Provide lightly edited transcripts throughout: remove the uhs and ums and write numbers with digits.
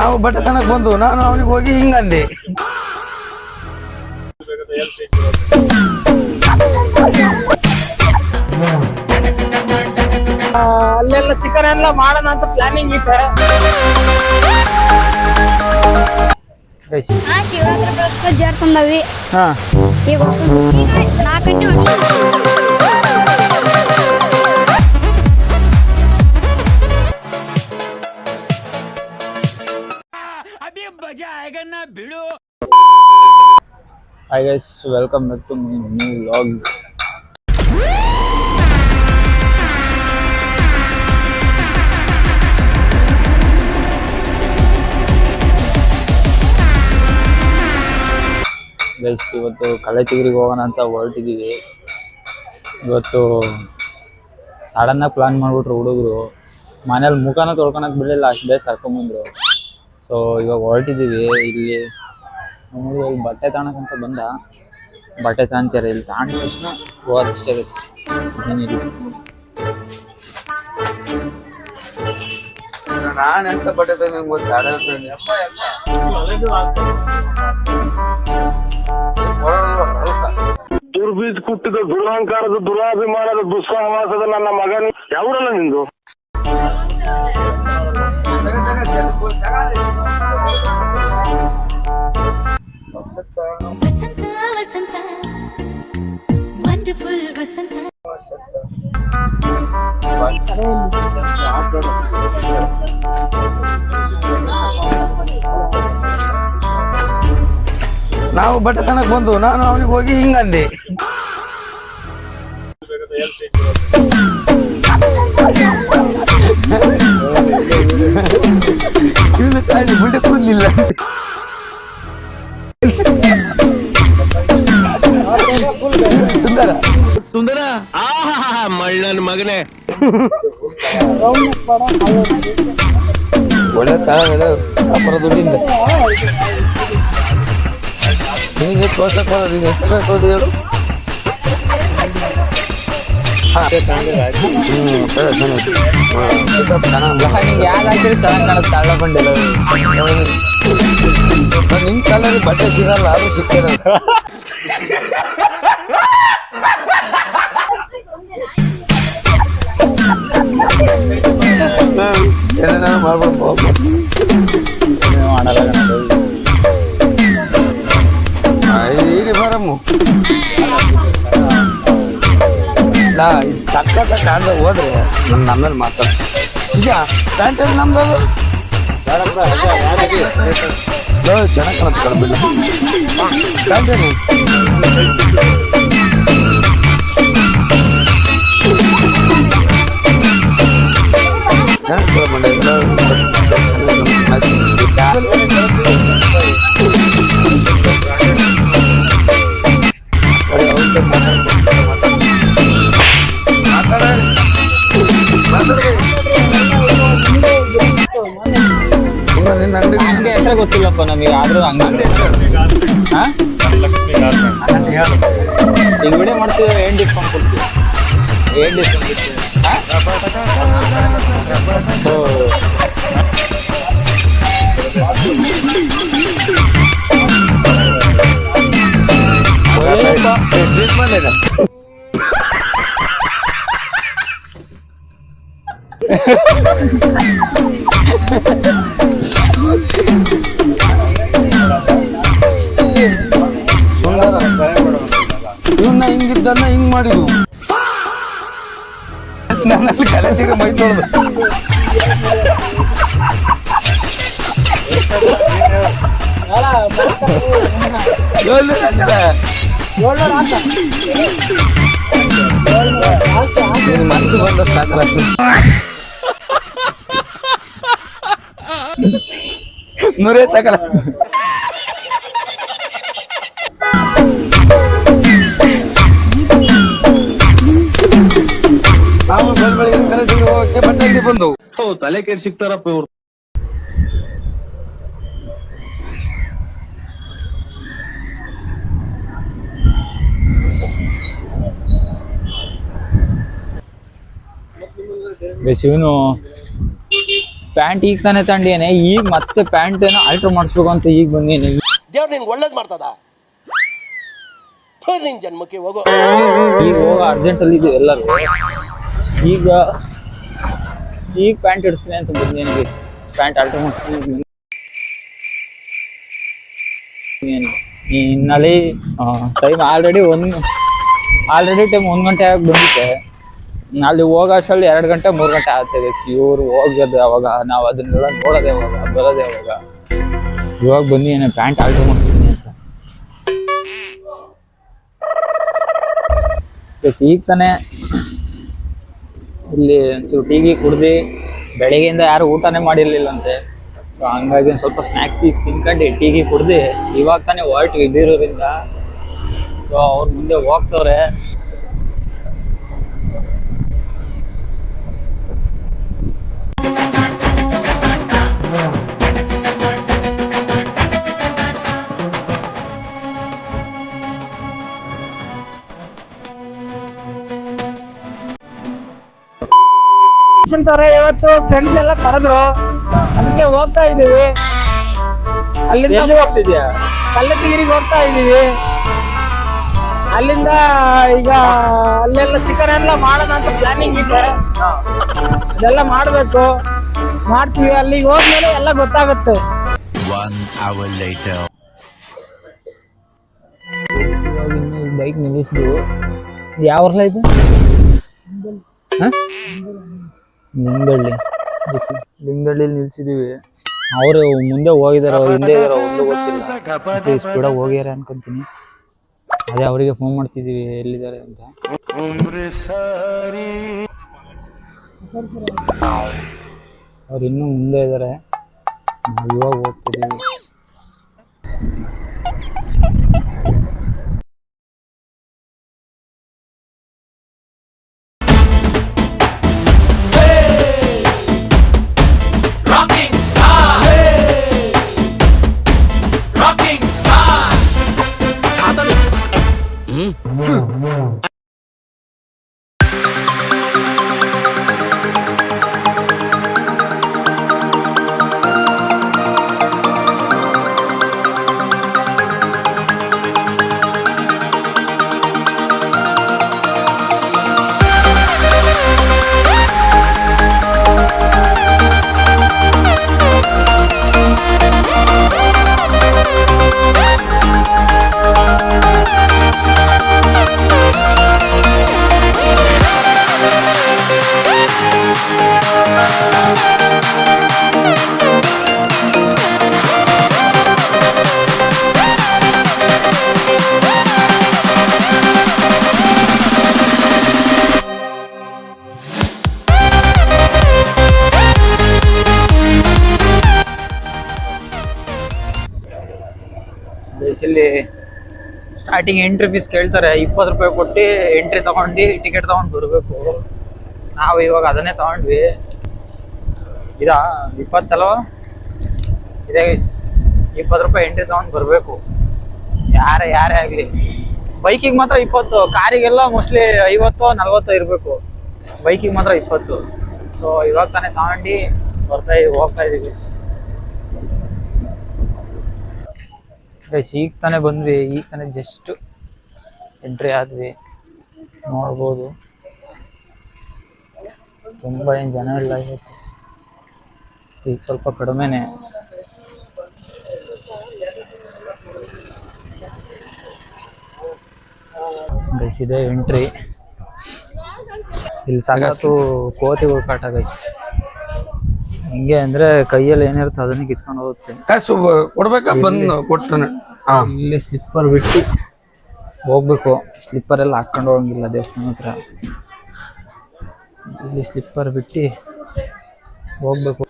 ನಾವು ಬಟ್ಟೆ ತನಕ ಬಂದು ನಾನು ಅವನಿಗೆ ಹೋಗಿ ಹಿಂಗಂದೆ. ಅಲ್ಲೆಲ್ಲ ಚಿಕನ್ ಎಲ್ಲ ಮಾಡೋಣ ಅಂತ ಪ್ಲಾನಿಂಗ್ ಇತ್ತು. ಶಿವರಾತ್ರಿ ಜಾರ್ತಂದವಿ. ಈಗ 4 ಗಂಟೆ ಬಿಡು. Hi guys, welcome back to my new vlog. Guys, ಇವತ್ತು ಕಲೆಚಿಗಿರಿಗೆ ಹೋಗೋಣ ಅಂತ ಹೊರಟಿದ್ದೀವಿ. ಇವತ್ತು ಸಡನ್ನಾಗಿ ಪ್ಲಾನ್ ಮಾಡಿಬಿಟ್ರು ಹುಡುಗರು. ಮನೇಲಿ ಮುಖನ ತೊಳ್ಕೊಳಕ್ ಬಿಡಲಿಲ್ಲ, ಅಷ್ಟು ಬೇಗ ಕರ್ಕೊಂಬಂದ್ರು. ಸೊ ಇವಾಗ ಹೊರಟಿದ್ದೀವಿ. ಇಲ್ಲಿ ಬಟ್ಟೆ ತಗೊಳಕಂತ ಬಂದ, ಬಟ್ಟೆ ತಗೊಂತಾರೆ. ಇಲ್ಲಿ ತಗೊಂಡ ತಕ್ಷಣ ಹೋದಷ್ಟೇ ಗೈಸ್, ಏನಿಲ್ಲ. ನಾನು ಎಂತ ಬಟ್ಟೆ ತಂದೆ ಗೊತ್ತಾ? ದುರ್ಬೀಜ್ ಕುಟ್ಟಿದ ದುರಹಂಕಾರದ ದುರಾಭಿಮಾನದ ದುಸ್ಸಹವಾಸದ ನನ್ನ ಮಗನ ಯಾವರಲ್ಲ ನಿಂದು. ವಸಂತ ವಸಂತ ವಂಡರ್ಫುಲ್ ವಸಂತ. ನಾವು ಬಟ್ಟೆ ತನಕ ಬಂದು ನಾನು ಅವನಿಗೆ ಹೋಗಿ ಹಿಂಗಂದೆ. ಇವನು ತಾಳಿ ಬುಡ್ಡೆ ಕೂದಲಿಲ್ಲ. ಸುಂದರ ಸುಂದರ ಮಳ್ಳನ ಮಗನೇ. ಒಳ್ಳೆ ತಳ ಅಪರ ದುಡ್ಡಿಂದ ನಿನಗೆ ತೋರ್ಸಕ್ ನೀನು ಎಷ್ಟೋದು ಹೇಳು. ಯಾವ್ದಾಕಿದ್ರೆ ಚೆನ್ನಾಗಿ ಕಾಣುತ್ತೆ. ತಳ್ಳ ಬಂಡಿಲ್ಲ ನಿಮ್ ಕಾಲಲ್ಲಿ ಬಟ್ಟೆ ಸಿಗಲ್ಲ, ಆದ್ರೂ ಸಿಕ್ಕಿದ ಏನೇನಾರು ಮಾಡ್ಬೇಕು ಮಾಡಲ್ಲ. ಈರಿ ಬರಮ್ಮು ಇಲ್ಲ, ಇದು ಸಕ್ಕತ್ತ ಕಾಣ್ದ ಹೋದ್ರೆ ನನ್ನ ಆಮೇಲೆ ಮಾತಾಡ. ನಿಜ ಪ್ಯಾಂಟ್ ಅಲ್ಲಿ ನಮ್ದು ಚೆನ್ನಾಗಿ ಕಾಣುತ್ತೆ. ಕಳ್ಬಿಲ್ಲ ಪ್ಯಾಂಟ್ ಏನು ಚೆನ್ನಾಗಿ ಬಂಡೆ ನಿನ್ನ ಅಂಗಡಿ ಹೆಸರೇ ಗೊತ್ತಿಲ್ಲಪ್ಪ ನಮಗೆ, ಆದ್ರೂ ಹಂಗಂಡಿ ಈಗ ವಿಡಿಯೋ ಮಾಡ್ತೀವಿ. ಏನು ಡಿಸ್ಕೌಂಟ್ ಕೊಡ್ತೀವಿ? ಏನು ಡಿಸ್ಕೌಂಟ್ ಟ್ರೀಟ್ಮೆಂಟ್ ಇದೆ. ಇವನ್ನ ಹಿಂಗಿದ್ದನ್ನ ಹಿಂಗ್ ಮಾಡಿದ್ವು. ನನ್ನಲ್ಲಿ ಕಲೆ ತೀರ ಮೈ ತೊಳೆದು ಮನಸ್ಸು ಬಂದಷ್ಟು ಹಾಕಲ್ಲ. ನೂರೇ ತಗಲ. ನಾವು ಬೆಳಬೆಳಗಿನ ಕರೆದಿಗೆ ಹೋಗಕ್ಕೆ ಬಟ್ಟೆ ಅಂಗಡಿ ಬಂದು ತಲೆ ಕೆಟ್ಟು ಸಿಗ್ತಾರಪ್ಪ ಇವ್ರು. ಶಿವನು ಪ್ಯಾಂಟ್ ಈಗ ತಾನೇ ತಂಡೇನೆ, ಈಗ ಮತ್ತೆ ಪ್ಯಾಂಟ್ ಏನೋ ಆಲ್ಟರ್ ಮಾಡಿಸ್ಬೇಕು ಅಂತ ಈಗ ಬಂದೇನೆ. ದೇವ್ರು ನಿನ್ಗೆ ಒಳ್ಳೇದು ಮಾಡ್ತದ, ನಿನ್ ಜನ್ಮಕ್ಕೆ ಹೋಗೋ. ಈಗ ಹೋಗ ಅರ್ಜೆಂಟ್ ಅಲ್ಲಿ ಇದೆ ಎಲ್ಲರೂ. ಈಗ ಪ್ಯಾಂಟ್ ಇಡ್ಸ್ತೀನಿ ಅಂತ ಬಂದೇನೆ ಗೈಸ್, ಪ್ಯಾಂಟ್ ಆಲ್ಟರ್ ಮಾಡಿಸ್ತೀನಿ ಅಂತ ಬಂದೇನೆ. ಇನ್ನಲ್ಲಿ ಟೈಮ್ ಆಲ್ರೆಡಿ ಟೈಮ್ 1 ಗಂಟೆ ಆಗಿ ಬಂದಿತ್ತೆ. ಅಲ್ಲಿ ಹೋಗೋ ಅಷ್ಟರಲ್ಲಿ 2 ಗಂಟೆ 3 ಗಂಟೆ ಆಗ್ತದೆ ಗೈಸ್. ಇವ್ರು ಹೋಗೋದು ಅವಾಗ, ನಾವು ಅದನ್ನೆಲ್ಲ ನೋಡೋದೇ ಅವಾಗ, ಬರೋದೇ ಅವಾಗ. ಇವಾಗ ಬಂದಿದ್ದೇನೆ ಪ್ಯಾಂಟ್ ಆಲ್ಟರ್ ಮಾಡಿಸ್ತೀನಿ ಅಂತ. ಈಗ ತಾನೇ ಇಲ್ಲಿ ಒಂಚೂರು ಟೀಗಿ ಕುಡ್ದು, ಬೆಳಗ್ಗೆಯಿಂದ ಯಾರು ಊಟನೇ ಮಾಡಿರ್ಲಿಲ್ಲಂತೆ. ಸೊ ಹಂಗಾಗಿ ಒಂದು ಸ್ವಲ್ಪ ಸ್ನ್ಯಾಕ್ಸ್ ತಿನ್ಕೊಂಡು ಟೀಗಿ ಕುಡ್ದು ಇವಾಗ ತಾನೇ ಹೊರಟ್ವಿ ಬೀರೂರಿಂದ. ಸೊ ಅವ್ರ ಮುಂದೆ ಹೋಗ್ತವ್ರೆ. ಇವತ್ತು ಫ್ರೆಂಡ್ಸ್ ಎಲ್ಲ ಕರೆದ್ರು, ಅದಕ್ಕೆ ಹೋಗ್ತಾ ಇದೀವಿ. ಅಲ್ಲಿಂದ ಹೋಗ್ತಿದ್ಯಾ? ಕಲ್ಲತ್ತಿಗಿರಿಗೆ ಹೋಗ್ತಾ ಇದೀವಿ. ಅಲ್ಲಿಂದ ಈಗ ಅಲ್ಲೆಲ್ಲ ಚಿಕನ್ ಎಲ್ಲ ಮಾಡೋಣ ಅಂತ ಪ್ಲಾನಿಂಗ್ ಇದೆ. ಅದೆಲ್ಲ ಮಾಡ್ಬೇಕು, ಮಾಡ್ತೀವಿ. ಅಲ್ಲಿಗೆ ಹೋದ್ಮೇಲೆ ಎಲ್ಲ ಗೊತ್ತಾಗುತ್ತೆ. 1 hour later. ಬೈಕ್ ನಿಲ್ಲಿಸ್ದು. ಯಾವ ಊರ್ಲ ಇದು? ಲಿಂಗಳ್ಳಿ ನಿಲ್ಸಿದೀವಿ. ಅವರು ಮುಂದೆ ಹೋಗಿದಾರ, ಅವ್ರು ಹಿಂದೆ ಇದಾರ, ಒಂದು ಗೊತ್ತಿಲ್ಲ. ಸ್ಪೀಡಾಗಿ ಹೋಗ್ಯಾರ ಅನ್ಕೊಂತೀನಿ. ಅದೇ ಅವರಿಗೆ ಫೋನ್ ಮಾಡ್ತಿದೀವಿ ಎಲ್ಲಿದ್ದಾರೆ ಅಂತ. ಅವ್ರು ಇನ್ನೂ ಮುಂದೆ ಇದ್ದಾರೆ, ನಾವು ಇವಾಗ ಹೋಗ್ತಿದೀವಿ. ಇಲ್ಲಿ ಸ್ಟಾರ್ಟಿಂಗ್ ಎಂಟ್ರಿ ಫೀಸ್ ಕೇಳ್ತಾರೆ. 20 ರೂಪಾಯಿ ಕೊಟ್ಟು ಎಂಟ್ರಿ ತಗೊಂಡು ಟಿಕೆಟ್ ತಗೊಂಡು ಬರಬೇಕು. ನಾವು ಇವಾಗ ಅದನ್ನೇ ತಗೊಂಡ್ವಿ. 20 ಅಲ್ವಾ ಇದೆ ಗೈಸ್. 20 ರೂಪಾಯಿ ಎಂಟ್ರಿ ತಗೊಂಡು ಬರಬೇಕು, ಯಾರೇ ಆಗಲಿ. ಬೈಕಿಗೆ ಮಾತ್ರ 20, ಕಾರಿಗೆಲ್ಲ ಮೋಸ್ಟ್ಲಿ 50-40 ಇರಬೇಕು. ಬೈಕಿಗೆ ಮಾತ್ರ 20. ಸೊ ಇವಾಗ ತಾನೇ ತಗೊಂಡು ಹೋಗ್ತಾ ಇದೀವಿ ಗೈಸ್. ಈಗ ತಾನೇ ಬಂದ್ವಿ, ಈಗ ತಾನೇ ಜಸ್ಟ್ ಎಂಟ್ರಿ ಆದ್ವಿ. ನೋಡ್ಬೋದು ತುಂಬ ಏನು ಜನ ಇಲ್ಲ ಇವತ್ತು, ಈಗ ಸ್ವಲ್ಪ ಕಡಿಮೆನೆ. ಇದೆ ಎಂಟ್ರಿ. ಇಲ್ಲಿ ಸಾಕಷ್ಟು ಕೋತಿಗಳು ಕಾಟ ಗೈಸ್. ಹಿಂಗೆ ಅಂದ್ರೆ ಕೈಯಲ್ಲಿ ಏನಿರುತ್ತೆ ಅದನ್ನ ಕಿತ್ಕೊಂಡು ಹೋಗುತ್ತೆ. ಕಾಸು ಕೊಡ್ಬೇಕಾ? ಬಂದು ಕೊಟ್ಟನ ಇಲ್ಲಿ ಸ್ಲಿಪ್ಪರ್ ಬಿಟ್ಟು ಹೋಗ್ಬೇಕು. ಸ್ಲಿಪ್ಪರ್ ಎಲ್ಲ ಹಾಕೊಂಡು ಹೋಗಂಗಿಲ್ಲ ದೇವಸ್ಥಾನ ಹತ್ರ. ಇಲ್ಲಿ ಸ್ಲಿಪ್ಪರ್ ಬಿಟ್ಟು ಹೋಗ್ಬೇಕು.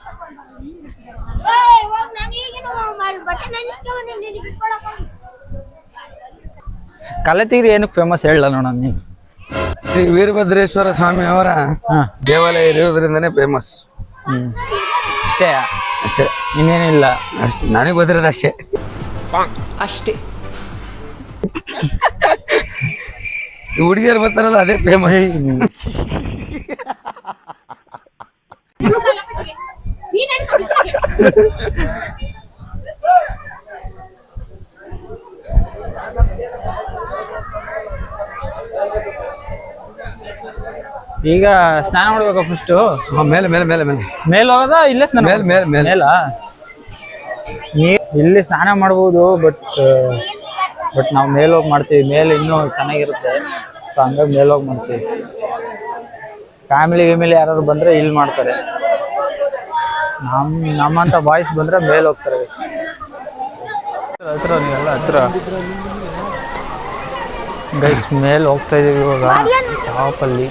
ಕಲ್ಲತ್ತಿಗಿರಿ ಏನಕ್ಕೆ ಫೇಮಸ್ ಹೇಳಲ್ಲ ನೋಡೋಣ ನೀವು. ಶ್ರೀ ವೀರಭದ್ರೇಶ್ವರ ಸ್ವಾಮಿ ಅವರ ದೇವಾಲಯ ಇರೋದ್ರಿಂದನೇ ಫೇಮಸ್. ಅಷ್ಟೇ ಅಷ್ಟೇ, ಇನ್ನೇನಿಲ್ಲ. ಅಷ್ಟೇ ನನಗೆ ಗೊತ್ತಿರೋದು ಅಷ್ಟೇ. ಹುಡುಗಿಯರು ಬರ್ತಾರಲ್ಲ ಅದೇ ಫೇಮಸ್. ಈಗ ಸ್ನಾನ ಮಾಡ್ಬೇಕಾ ಫಸ್ಟು? ಮೇಲೆ ಮೇಲೆ ಮೇಲೆ ಮೇಲೆ ಮೇಲೆ ಹೋಗೋದ ಇಲ್ಲೇ ಸ್ನಾನ ಮೇಲೆ ಮೇಲೆ ಮೇಲೆ ಮೇಲ ಇಲ್ಲಿ ಸ್ನಾನ ಮಾಡ್ಬೋದು, ಬಟ್ ನಾವು ಮೇಲೆ ಹೋಗಿ ಮಾಡ್ತೀವಿ. ಮೇಲೆ ಇನ್ನೂ ಚೆನ್ನಾಗಿರುತ್ತೆ, ಸೊ ಹಂಗಾಗಿ ಮೇಲೆ ಹೋಗಿ ಮಾಡ್ತೀವಿ. ಫ್ಯಾಮಿಲಿ ಯಾರಾದ್ರು ಬಂದ್ರೆ ಇಲ್ಲಿ ಮಾಡ್ತಾರೆ. ನಮ್ಮಂತ ಬಾಯ್ಸ್ ಬಂದ್ರೆ ಮೇಲೆ ಹೋಗ್ತಾರೆ. ಹತ್ರ ನೀವೆಲ್ಲ ಹತ್ರ ಗೈಸ್ ಮೇಲೆ ಹೋಗ್ತಾ ಇದೀವಿ ಇವಾಗ ಟಾಪಲ್ಲಿ.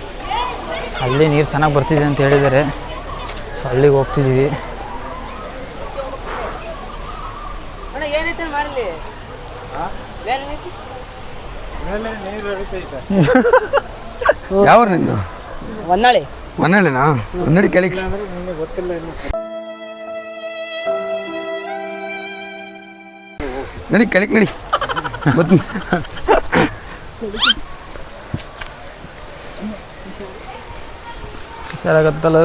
ಅಲ್ಲಿ ನೀರು ಚೆನ್ನಾಗಿ ಬರ್ತಿದೆ ಅಂತ ಹೇಳಿದ್ದಾರೆ, ಸೊ ಅಲ್ಲಿಗೆ ಹೋಗ್ತಿದ್ದೀವಿ. ಯಾವ ನಿಂದು? ಹೊನ್ನಾಳಿ. ಹೊನ್ನಾಳಿನಾ? ಹೊನ್ನಾಳಿ ಕೆಳಗೆ ನಡಿ, ಕೆಳಗೆ ನಡಿ. ಹುಷಾರಾಗತ್ತಲ್ಲ.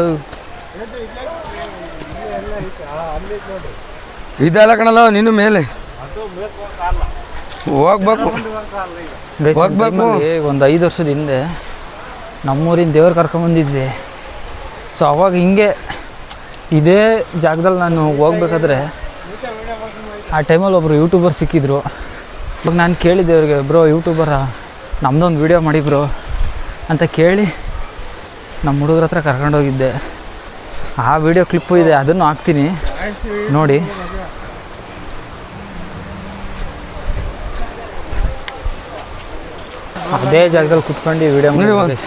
ಇದೆಲ್ಲ ಕಣಲ್ಲ ನೀನು ಮೇಲೆ ಹೋಗ್ಬೇಕು. ಒಂದು 5 ವರ್ಷದ ಹಿಂದೆ ನಮ್ಮೂರಿನ ದೇವ್ರು ಕರ್ಕೊಂಬಂದಿದ್ವಿ. ಸೊ ಅವಾಗ ಹಿಂಗೆ ಇದೇ ಜಾಗದಲ್ಲಿ ನಾನು ಹೋಗ್ಬೇಕಾದ್ರೆ ಆ ಟೈಮಲ್ಲಿ ಒಬ್ಬರು ಯೂಟ್ಯೂಬರ್ ಸಿಕ್ಕಿದ್ರು. ಇವಾಗ ನಾನು ಕೇಳಿದ್ದೆ ಅವ್ರಿಗೆ, ಬ್ರೋ ಯೂಟ್ಯೂಬರ ನಮ್ಮದೊಂದು ವೀಡಿಯೋ ಮಾಡಿ ಬ್ರೋ ಅಂತ ಕೇಳಿ ನಮ್ಮ ಹುಡುಗರ ಹತ್ರ ಕರ್ಕೊಂಡೋಗಿದ್ದೆ. ಆ ವಿಡಿಯೋ ಕ್ಲಿಪ್ಪು ಇದೆ, ಅದನ್ನು ಹಾಕ್ತೀನಿ ನೋಡಿ. ಅದೇ ಜಾಗದಲ್ಲಿ ಕುತ್ಕೊಂಡು ವಿಡಿಯೋ ಮಾಡಿ,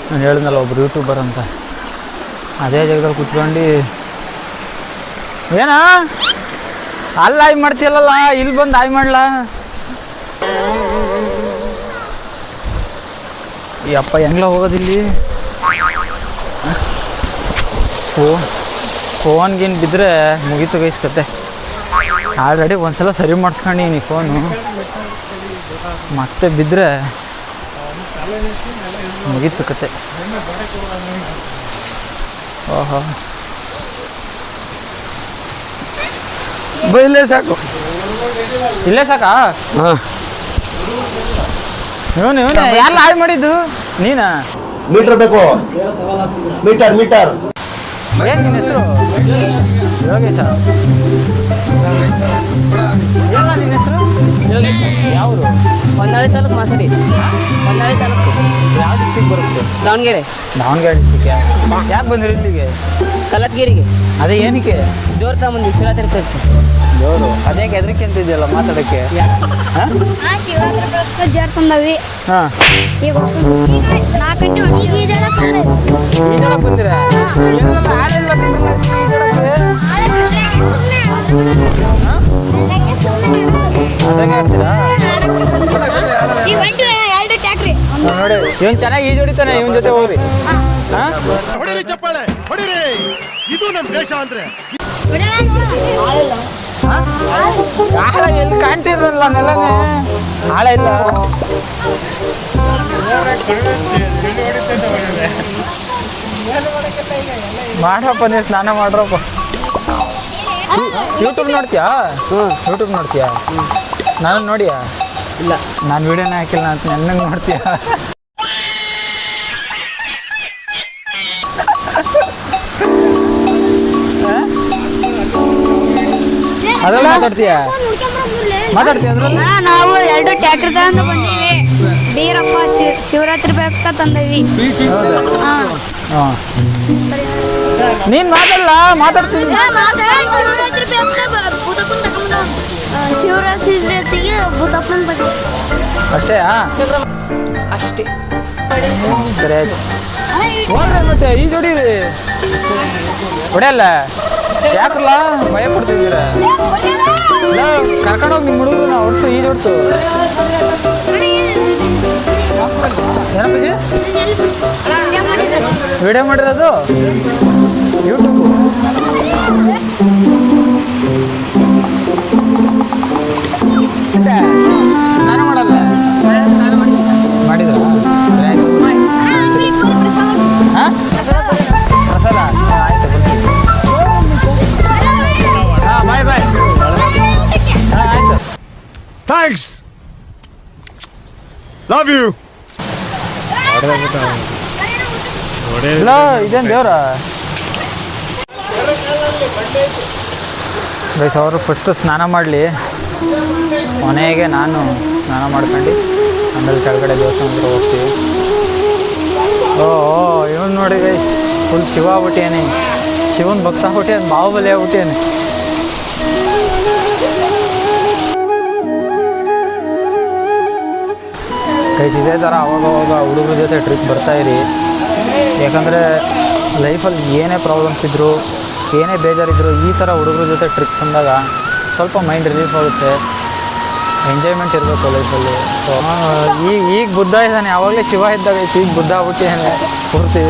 ನಾನು ಹೇಳಿದ್ನಲ್ಲ ಒಬ್ರು ಯೂಟ್ಯೂಬರ್ ಅಂತ, ಅದೇ ಜಾಗದಲ್ಲಿ ಕುತ್ಕೊಂಡು ಏನಾ ಅಲ್ಲಿ ಆಯ್ ಮಾಡ್ತೀಯಲ್ಲ, ಇಲ್ಲಿ ಬಂದು ಆಯ್ ಮಾಡ್ಲಾ? ಈ ಅಪ್ಪ ಹೆಂಗ್ಲ ಹೋಗೋದಿಲ್ಲಿ? ಫೋನ್ಗಿನ್ ಬಿದ್ದರೆ ಮುಗೀತು ಗೈಸ್ ಕತೆ. ಆಲ್ರೆಡಿ ಒಂದ್ಸಲ ಸರಿ ಮಾಡಿಸ್ಕೊಂಡಿನಿ ಫೋನು, ಮತ್ತೆ ಬಿದ್ದರೆ ಮುಗೀತು ಕತೆ. ಓಹೋ, ಇಲ್ಲೇ ಸಾಕು, ಇಲ್ಲೇ ಸಾಕಾ? ಹಾಂ. ಇವನು ಯಾರು ಹಾಳು ಮಾಡಿದ್ದು? ನೀನಾ? ಮೀಟರ್ ಬೇಕು, ಮೀಟರ್ ಮೀಟರ್. ಏನು ನಿನ್ನ ಹೆಸರು? ಯೋಗೇಶ. ಎಲ್ಲ ನಿನ್ನ ಹೆಸರು? ಯೋಗೇಶ್. ಯಾವುದು? ಹೊನ್ನಾಳಿ ತಾಲೂಕು, ಮಾಸಡಿ. ಹೊನ್ನಾಳಿ ತಾಲೂಕು. ಯಾವ ಡಿಸ್ಟಿಕ್ ಬರುತ್ತೆ? ದಾವಣಗೆರೆ. ದಾವಣಗೆರೆ ಡಿಸ್ಟಿಕ್. ಯಾಕೆ ಬಂದಿರಿ ಇಲ್ಲಿಗೆ? ಕಲತ್ಗಿರಿಗೆ. ಅದೇ ಏನಕ್ಕೆ? ಜೋರ್ ತಗೊಂಬಂದು ಶಿವರಾತ್ರಿ ಪ್ರಯುಕ್ತ. ಜೋರು ಅದೇ ಹೆದರಿಕೆ ಅಂತಿದ್ಯಲ್ಲ ಮಾತಾಡೋಕ್ಕೆ. ಶಿವರಾತ್ರಿ ಪ್ರಯುಕ್ತ ಜೇರ್ ತಂದವಿ. ಹಾಂ, ಈಗ 4 ಗಂಟೆ ಹೊಂಟಿವಿ. ಈಜಾಡಕ್ಕೆ ಬಂದಿರ? ಎಲ್ಲೆಲ್ಲ ಆಡಿಲ್ಲ ಅದಾಗೆ ಆಡ್ತೀರಾ? ನೋಡಿ ಇವನ್ ಚೆನ್ನಾಗಿ ಈಜು ಹೊಡಿತಾನೆ, ಇವನ್ ಜೊತೆ ಹೋಗ್ರಿ. ಹೊಡಿರಿ ಚಪ್ಪಾಳೆ, ಹೊಡಿರಿ. ಇದು ನಮ್ಮ ದೇಶ ಅಂದ್ರೆ. ಆಳ ಎಲ್ಲಿ ಕಾಣ್ತಿರಲ್ಲ ನೆಲನೇ, ಆಳ ಇಲ್ಲ. ಮಾಡ್ರಪ್ಪ, ನೀವು ಸ್ನಾನ ಮಾಡ್ರಪ್ಪ. ಯೂಟ್ಯೂಬ್ ನೋಡ್ತೀಯಾ? ಯೂಟ್ಯೂಬ್ ನೋಡ್ತೀಯಾ? ನಾನು ನೋಡಿಯಾ? ಇಲ್ಲ, ನಾನು ವಿಡಿಯೋನೇ ಹಾಕಿಲ್ಲ ಅಂತ ನೆನ್ನಂಗೆ ಮಾಡ್ತೀಯ? ಅದೆಲ್ಲ ಮಾತಾಡ್ತೀಯ ಅದ್ರಲ್ಲಿ? ನಾವು 2 ಟ್ರ್ಯಾಕ್ಟರ್ ತಗೊಂಡು ಬಂದೀವಿ. ಬೀರಪ್ಪ ಶಿವರಾತ್ರಿ ಬೇಕಾ ತಂದೀವಿ. ನೀನ್ ಮಾತಾಡಲ್ಲ, ಮಾತಾಡ್ತೀನಿ. ಶಿವರಾತ್ರಿ ಜೊತೆಗೆ ಭೂತಪ್ಪನ ಬಗ್ಗೆ ಅಷ್ಟೇ? ಅಷ್ಟೇ. ಸರಿ ಆಯ್ತು, ಹೋಗ್ರಿ ಮತ್ತೆ ಈ ಜೋಡಿರಿ. ಹೊಡೆಯಲ್ಲ ಯಾಕಲ್ಲ ಭಯ ಪಡ್ತಿದ್ದೀರ? ಕರ್ಕೊಂಡೋಗಿ ನಿಮ್ಮ ಹುಡುಗರು ಹೊಡ್ಸು, ಈಜು ಹೊಡ್ಸು. ಏನಪ್ಪ ವಿಡಿಯೋ ಮಾಡಿರೋದು? ಯೂಟ್ಯೂಬ್ ಸ್ನಾನ ಮಾಡಲ್ಲ? ಮಾಡಿದ್ರ? ಹಾಂ, ಪ್ರಸಾದ ಆಯ್ತು ಬರ್ತೀನಿ. Thanks, love you. ಇಲ್ಲ ಇದೇನು ದೇವ್ರ ಗೈಸ್. ಅವರು ಫಸ್ಟು ಸ್ನಾನ ಮಾಡಲಿ, ಕೊನೆಗೆ ನಾನು ಸ್ನಾನ ಮಾಡ್ಕೊಂಡು ಆಮೇಲೆ ಕೆಳಗಡೆ ದೇವಸ್ಥಾನ ಹತ್ರ ಹೋಗ್ತೀವಿ. ಓ ಇವನು ನೋಡಿ ಗೈಸ್, ಫುಲ್ ಶಿವ ಆಗ್ಬಿಟ್ಟೇನೆ, ಶಿವನ್ ಭಕ್ತ ಆಗ್ಬಿಟ್ಟೇನು, ಬಾಹುಬಲಿ ಆಗ್ಬಿಟ್ಟೇನೆ. ಗೈಸ್ ಇದೇ ಥರ ಅವಾಗ ಹುಡುಗರ ಜೊತೆ ಟ್ರಿಪ್ ಬರ್ತಾಯಿರಿ. ಯಾಕಂದರೆ ಲೈಫಲ್ಲಿ ಏನೇ ಪ್ರಾಬ್ಲಮ್ಸ್ ಇದ್ದರೂ, ಏನೇ ಬೇಜಾರಿದ್ರು, ಈ ಥರ ಹುಡುಗರ ಜೊತೆ ಟ್ರಿಪ್ ಬಂದಾಗ ಸ್ವಲ್ಪ ಮೈಂಡ್ ರಿಲೀಫ್ ಆಗುತ್ತೆ, ಎಂಜಾಯ್ಮೆಂಟ್ ಇರಬೇಕು ಲೈಫಲ್ಲಿ. ಸೊ ಈಗ ಬುದ್ಧ ಇದ್ದಾನೆ, ಆವಾಗಲೇ ಶಿವ ಇದ್ದಾಗ ಐತಿ, ಈಗ ಬುದ್ಧ ಆಗ್ಬಿಟ್ಟಿದ್ದಾನೆ ಪೂರ್ತಿ.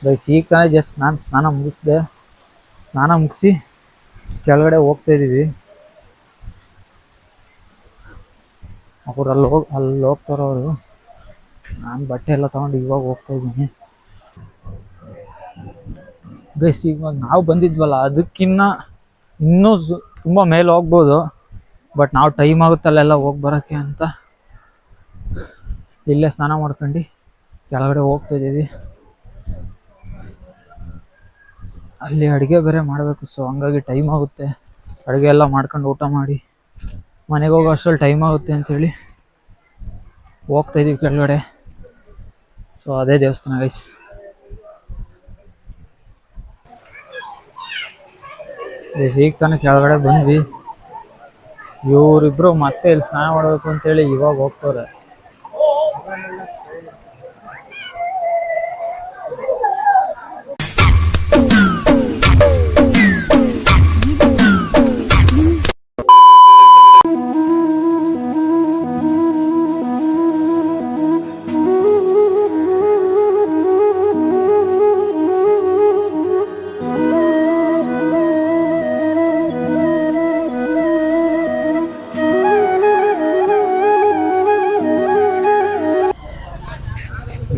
ಗೈಸ್ ಈಗ ತಾನೇ ಜಸ್ಟ್ ನಾನು ಸ್ನಾನ ಮುಗಿಸಿ ಕೆಳಗಡೆ ಹೋಗ್ತಾ ಇದ್ದೀವಿ. ಅವ್ರು ಅಲ್ಲಿ ಹೋಗ್ತಾರವರು, ನಾನು ಬಟ್ಟೆ ಎಲ್ಲ ತೊಗೊಂಡು ಇವಾಗ ಹೋಗ್ತಾ ಇದ್ದೀನಿ. ಗೈಸ್ ಇವಾಗ ನಾವು ಬಂದಿದ್ವಲ್ಲ ಅದಕ್ಕಿನ್ನ ಇನ್ನೂ ತುಂಬ ಮೇಲೆ ಹೋಗ್ಬೋದು, ಬಟ್ ನಾವು ಟೈಮ್ ಆಗುತ್ತಲ್ಲೆಲ್ಲ ಹೋಗಿ ಬರೋಕ್ಕೆ ಅಂತ ಇಲ್ಲೇ ಸ್ನಾನ ಮಾಡ್ಕೊಂಡು ಕೆಳಗಡೆ ಹೋಗ್ತಾ ಇದ್ದೀವಿ. ಅಲ್ಲಿ ಅಡುಗೆ ಬೇರೆ ಮಾಡಬೇಕು, ಸೊ ಹಂಗಾಗಿ ಟೈಮ್ ಆಗುತ್ತೆ. ಅಡುಗೆ ಎಲ್ಲ ಮಾಡ್ಕೊಂಡು ಊಟ ಮಾಡಿ ಮನೆಗೆ ಹೋಗೋ ಅಷ್ಟರಲ್ಲಿ ಟೈಮ್ ಆಗುತ್ತೆ ಅಂಥೇಳಿ ಹೋಗ್ತಾಯಿದ್ದೀವಿ ಕೆಳಗಡೆ. ಸೊ ಅದೇ ದೇವಸ್ಥಾನ ಗೈಸ್. ಈಗ ತಾನೇ ಕೆಳಗಡೆ ಬಂದ್ವಿ. ಇವರಿಬ್ಬರು ಮತ್ತೆ ಇಲ್ಲಿ ಸ್ನಾನ ಮಾಡಬೇಕು ಅಂತೇಳಿ ಇವಾಗ ಹೋಗ್ತವ್ರೆ.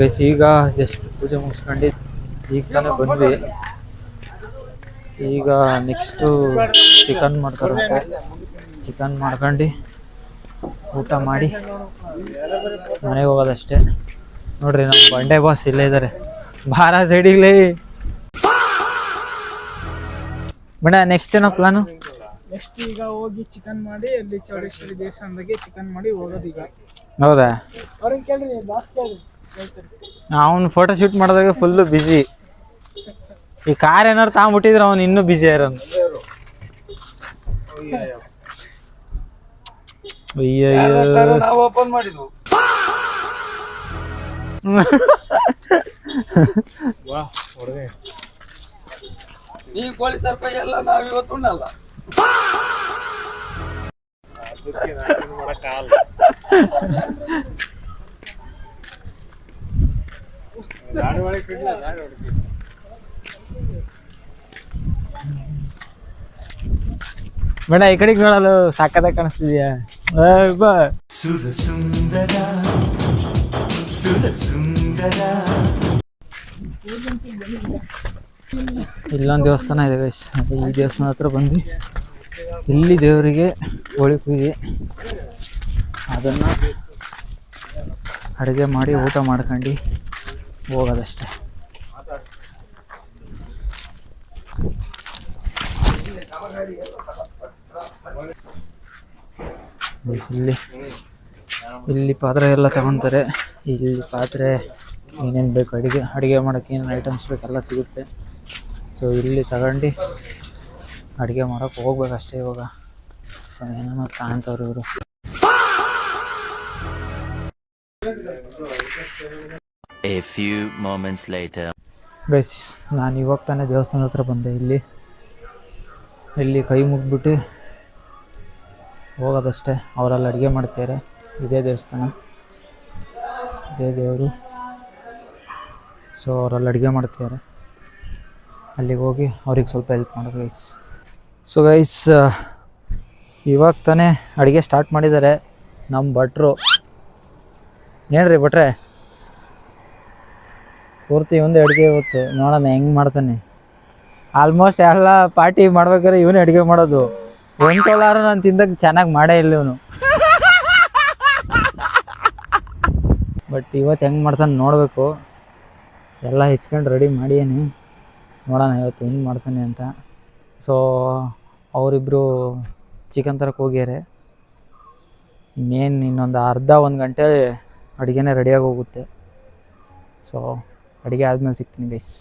ಗೈಸ್ ಈಗ ಜಸ್ಟ್ ಪೂಜೆ ಮುಗಿಸ್ಕೊಂಡು ಈಗ ತಾನೇ ಬಂದ್ವಿ. ಈಗ ನೆಕ್ಸ್ಟು ಚಿಕನ್ ಮಾಡ್ತಾರಂತೆ, ಚಿಕನ್ ಮಾಡ್ಕೊಂಡು ಊಟ ಮಾಡಿ ಮನೆಗೆ ಹೋಗೋದಷ್ಟೇ. ನೋಡ್ರಿ ನಮ್ಮ ಬಂಡೆ ಬಾಸ್ ಇಲ್ಲೇ ಇದ್ದಾರೆ, ಬಾರ ಸೈಡಿಗ್ಲಿ ಬಣ್ಣ. ನೆಕ್ಸ್ಟ್ ಏನೋ ಪ್ಲಾನು? ನೆಕ್ಸ್ಟ್ ಈಗ ಹೋಗಿ ಚಿಕನ್ ಮಾಡಿ ಅಲ್ಲಿ ಚೌಡೇಶ್ವರಿ ದೇವಸ್ಥಾನದಾಗೆ ಚಿಕನ್ ಮಾಡಿ ಹೋಗೋದೀಗ. ಹೌದಾ? ಅವ್ರನ್ನ ಕೇಳ್ರಿ, ಬಾಸ್ ಕೇಳ್ರಿ. ಅವನು ಫೋಟೋ ಶೂಟ್ ಮಾಡಿದಾಗ ಫುಲ್ಲು ಬ್ಯುಸಿ. ಈ ಕಾರ್ ಏನಾರು ತಗೊಂಡ್ಬಿಟ್ಟಿದ್ರೆ ಅವನು ಇನ್ನೂ ಬ್ಯುಸಿ ಇರೋನು. ಅಯ್ಯಯ್ಯೋ ನಾವು ಓಪನ್ ಮಾಡಿದ್ವು. ಈ ಕೋಳಿ ಸರ್ಪ ಎಲ್ಲ ನಾವಿವತ್ತು ಉಣ್ಣಲ್ಲ. ಬೇಡ ಈ ಕಡೆಗೆ ನೋಡಲು ಸಾಕದಾಗ ಕಾಣಿಸ್ತಿದ್ಯಾ ಬಾ ಇಲ್ಲೊಂದು ದೇವಸ್ಥಾನ ಇದೆ ಗೈಸ್. ಈ ದೇವಸ್ಥಾನ ಹತ್ರ ಬಂದು ಇಲ್ಲಿ ದೇವರಿಗೆ ಹೋಳಿ ಕುಯ್ದು ಅದನ್ನು ಅಡುಗೆ ಮಾಡಿ ಊಟ ಮಾಡ್ಕೊಂಡು ಹೋಗೋದಷ್ಟೆ. ಇಲ್ಲಿ ಪಾತ್ರೆ ಎಲ್ಲ ತಗೊತಾರೆ. ಇಲ್ಲಿ ಪಾತ್ರೆ ಏನೇನು ಬೇಕು ಅಡುಗೆ ಮಾಡೋಕ್ಕೆ ಏನೇನು ಐಟಮ್ಸ್ ಬೇಕೆಲ್ಲ ಸಿಗುತ್ತೆ. ಸೊ ಇಲ್ಲಿ ತಗೊಂಡು ಅಡುಗೆ ಮಾಡೋಕ್ಕೆ ಹೋಗ್ಬೇಕಷ್ಟೇ ಇವಾಗ. ಸೊ ಏನೇನೋ ಕಾಣ್ತವ್ರು ಇವರು. A few moments later. Guys, ನಾನು ಇವಾಗ ತಾನೇ ದೇವಸ್ಥಾನದ ಹತ್ರ ಬಂದೆ. ಇಲ್ಲಿ ಕೈ ಮುಗಿದ್ಬಿಟ್ಟು ಹೋಗೋದಷ್ಟೇ. ಅವರೆಲ್ಲ ಅಡುಗೆ ಮಾಡ್ತಾರೆ. ಇದೇ ದೇವಸ್ಥಾನ, ಇದೇ ದೇವರು. ಸೊ ಅವರೆಲ್ಲ ಅಡುಗೆ ಮಾಡ್ತಾರೆ. ಅಲ್ಲಿಗೆ ಹೋಗಿ ಅವ್ರಿಗೆ ಸ್ವಲ್ಪ ಹೆಲ್ಪ್ ಮಾಡೋದು ಗೈಸ್. ಸೊ ಗೈಸ್, ಇವಾಗ ತಾನೇ ಅಡುಗೆ ಸ್ಟಾರ್ಟ್ ಮಾಡಿದ್ದಾರೆ ನಮ್ಮ ಭಟ್ರು. ಏನ್ರಿ ಭಟ್ರೆ, ಪೂರ್ತಿ ಒಂದೇ ಅಡುಗೆ ಇವತ್ತು. ನೋಡೋಣ ಹೆಂಗೆ ಮಾಡ್ತಾನೆ. ಆಲ್ಮೋಸ್ಟ್ ಎಲ್ಲ ಪಾರ್ಟಿ ಮಾಡ್ಬೇಕಾದ್ರೆ ಇವನೇ ಅಡುಗೆ ಮಾಡೋದು. ಒಂದು ತೊಲಾರ ನಾನು ತಿಂದಾಗ ಚೆನ್ನಾಗಿ ಮಾಡೇ ಇಲ್ಲ ಇವನು. ಬಟ್ ಇವತ್ತು ಹೆಂಗೆ ಮಾಡ್ತಾನೆ ನೋಡಬೇಕು. ಎಲ್ಲ ಹೆಚ್ಕೊಂಡು ರೆಡಿ ಮಾಡೀನಿ. ನೋಡೋಣ ಇವತ್ತು ಹೆಂಗೆ ಮಾಡ್ತಾನೆ ಅಂತ. ಸೊ ಅವರಿಬ್ಬರು ಚಿಕನ್ ತರಕ್ಕೆ ಹೋಗ್ಯಾರೆ. ಇನ್ನೊಂದು ಅರ್ಧ 1 ಗಂಟೆ ಅಡುಗೆನೇ ರೆಡಿಯಾಗಿ ಹೋಗುತ್ತೆ. ಸೊ ಅಡುಗೆ ಆದಮೇಲೆ ಸಿಗ್ತೀನಿ ಗೈಸ್.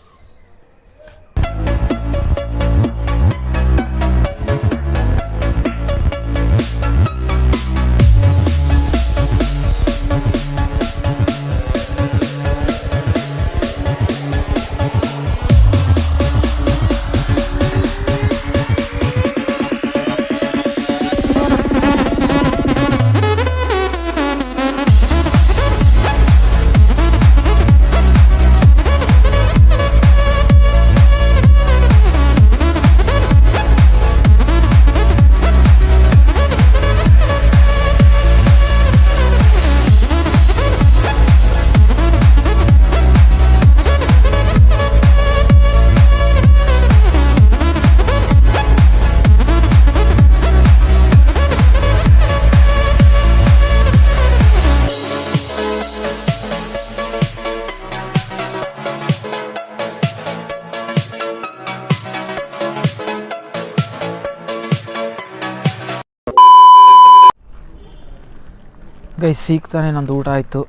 ಗೈಸ್, ಈಗ ತಾನೇ ನಮ್ಮದು ಊಟ ಆಯಿತು.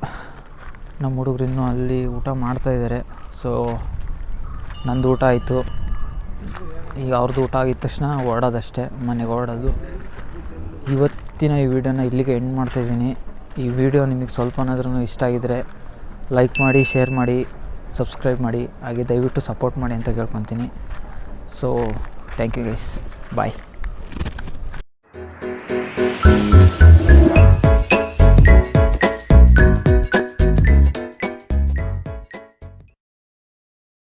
ನಮ್ಮ ಹುಡುಗರು ಇನ್ನೂ ಅಲ್ಲಿ ಊಟ ಮಾಡ್ತಾಯಿದ್ದಾರೆ. ಸೊ ನಂದು ಊಟ ಆಯಿತು. ಈಗ ಅವ್ರದ್ದು ಊಟ ಆಗಿದ ತಕ್ಷಣ ಹೊರಡೋದಷ್ಟೇ, ಮನೆಗೆ ಹೊರಡೋದು. ಇವತ್ತಿನ ಈ ವಿಡಿಯೋನ ಇಲ್ಲಿಗೆ ಎಂಡ್ ಮಾಡ್ತಾಯಿದ್ದೀನಿ. ಈ ವಿಡಿಯೋ ನಿಮಗೆ ಸ್ವಲ್ಪನಾದ್ರೂ ಇಷ್ಟ ಆಗಿದರೆ ಲೈಕ್ ಮಾಡಿ, ಶೇರ್ ಮಾಡಿ, ಸಬ್ಸ್ಕ್ರೈಬ್ ಮಾಡಿ. ಹಾಗೆ ದಯವಿಟ್ಟು ಸಪೋರ್ಟ್ ಮಾಡಿ ಅಂತ ಕೇಳ್ಕೊತೀನಿ. So thank you guys, bye.